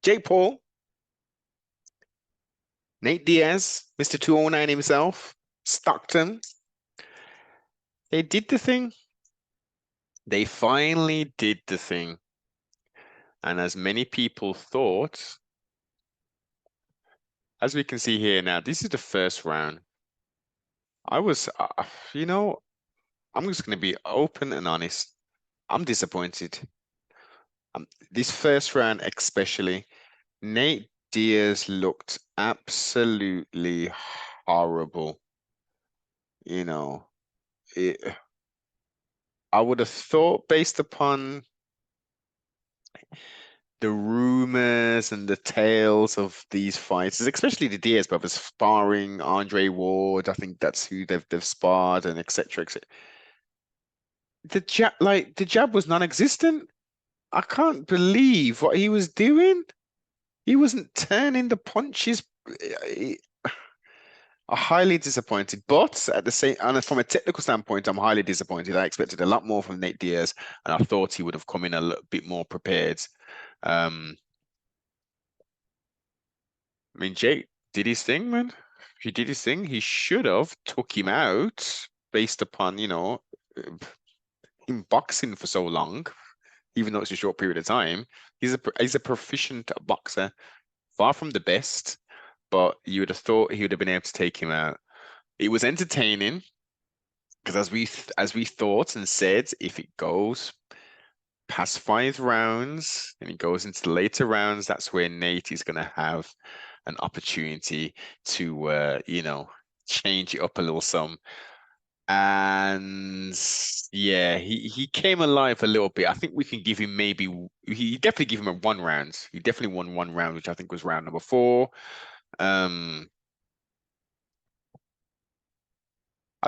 Jake Paul, Nate Diaz, Mr. 209 himself, Stockton. They did the thing. They finally did the thing. And as many people thought, as we can see here now, this is the first round. I was, you know, I'm just going to be open and honest. I'm disappointed. This first round, especially, Nate Diaz looked absolutely horrible. You know, it, I would have thought based upon the rumors and the tales of these fights, especially the Diaz brothers sparring Andre Ward. I think that's who they've sparred and etc. etc. The jab was non-existent. I can't believe what he was doing. He wasn't turning the punches. I'm highly disappointed, but at the same, and from a technical standpoint, I'm highly disappointed. I expected a lot more from Nate Diaz, and I thought he would have come in a little bit more prepared. I mean, Jake did his thing, man. He did his thing. He should have took him out based upon, him boxing for so long, even though it's a short period of time. He's a proficient boxer, far from the best, but you would have thought he would have been able to take him out. It was entertaining because as we thought and said, if it goes past 5 rounds and it goes into the later rounds, that's where Nate is going to have an opportunity to change it up a little some. And yeah, he came alive a little bit. I think we can give him he definitely give him a 1 round. He definitely won 1 round, which I think was round number 4. I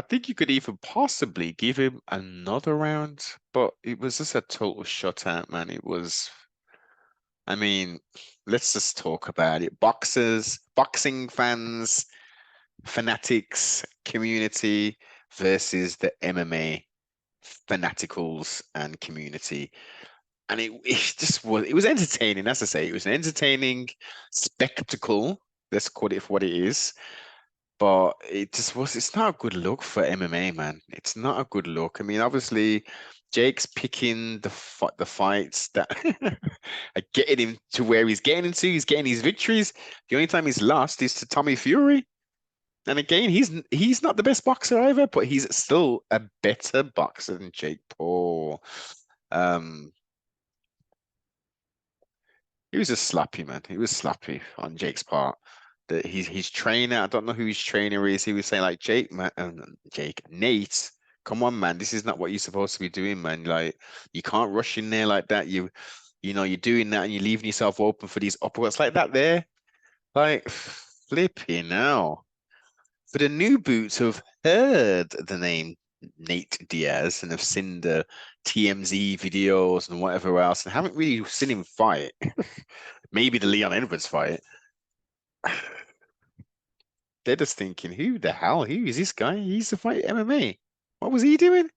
think you could even possibly give him another round, but it was just a total shutout, man. I mean, let's just talk about it. Boxing fans, fanatics, community versus the MMA fanaticals and community. And it was entertaining, as I say, it was an entertaining spectacle. Let's call it for what it is. But it's not a good look for MMA, man. It's not a good look. I mean, obviously, Jake's picking the fights that are getting him to where he's getting into. He's getting his victories. The only time he's lost is to Tommy Fury. And again, he's not the best boxer either, but he's still a better boxer than Jake Paul. Um, he was just sloppy, man. He was sloppy on Jake's part. His trainer, I don't know who his trainer is. He was saying like Nate, come on, man. This is not what you're supposed to be doing, man. Like you can't rush in there like that. You're doing that and you're leaving yourself open for these uppercuts like that there. Like flipping now. For the new boots who've heard the name Nate Diaz and have seen the TMZ videos and whatever else and haven't really seen him fight, maybe the Leon Edwards fight, they're just thinking, who the hell? Who is this guy? He used to fight MMA. What was he doing?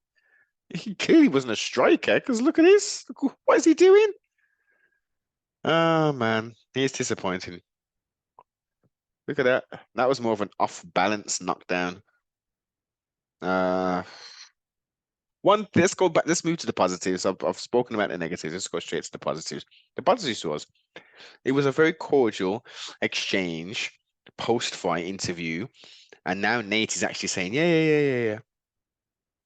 He clearly wasn't a striker because look at this. What is he doing? Oh man, he's disappointing. Look at that. That was more of an off-balance knockdown. Uh, let's go back. Let's move to the positives. I've spoken about the negatives. Let's go straight to the positives. The positives was it was a very cordial exchange post-fight interview, and now Nate is actually saying, yeah.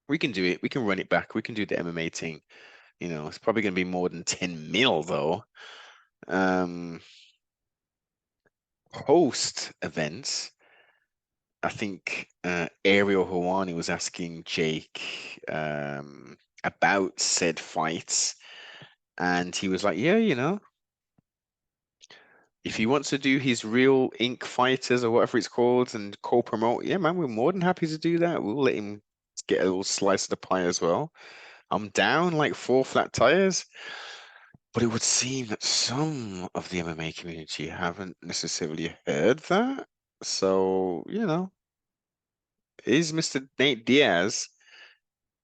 We can do it. We can run it back. We can do the MMA thing. It's probably going to be more than 10 mil though. Post events, I think Ariel Hawani was asking Jake about said fights, and he was like, yeah, if he wants to do his real ink fighters or whatever it's called and co-promote, yeah, man, we're more than happy to do that. We'll let him get a little slice of the pie as well. I'm down like 4 flat tires. But it would seem that some of the MMA community haven't necessarily heard that. So, is Mr. Nate Diaz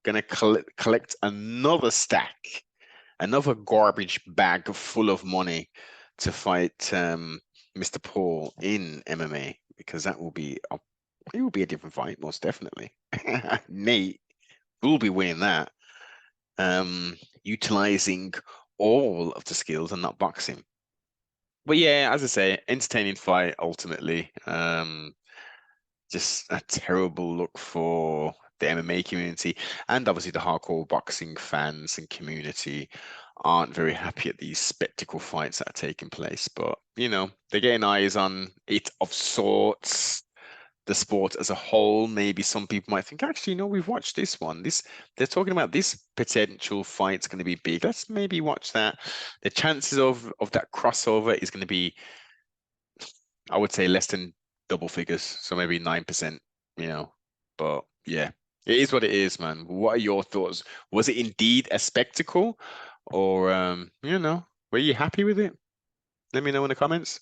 going to collect another stack, another garbage bag full of money to fight Mr. Paul in MMA because that will be it will be a different fight, most definitely. Nate will be winning that, utilizing all of the skills and not boxing. But yeah, as I say, entertaining fight ultimately. Just a terrible look for the MMA community and obviously the hardcore boxing fans and community aren't very happy at these spectacle fights that are taking place. But they're getting eyes on it of sorts. The sport as a whole, maybe some people might think, actually, we've watched this one. They're talking about this potential fight's going to be big. Let's maybe watch that. The chances of that crossover is going to be, I would say, less than double figures, so maybe 9%, you know. But yeah, it is what it is, man. What are your thoughts? Was it indeed a spectacle, or were you happy with it? Let me know in the comments.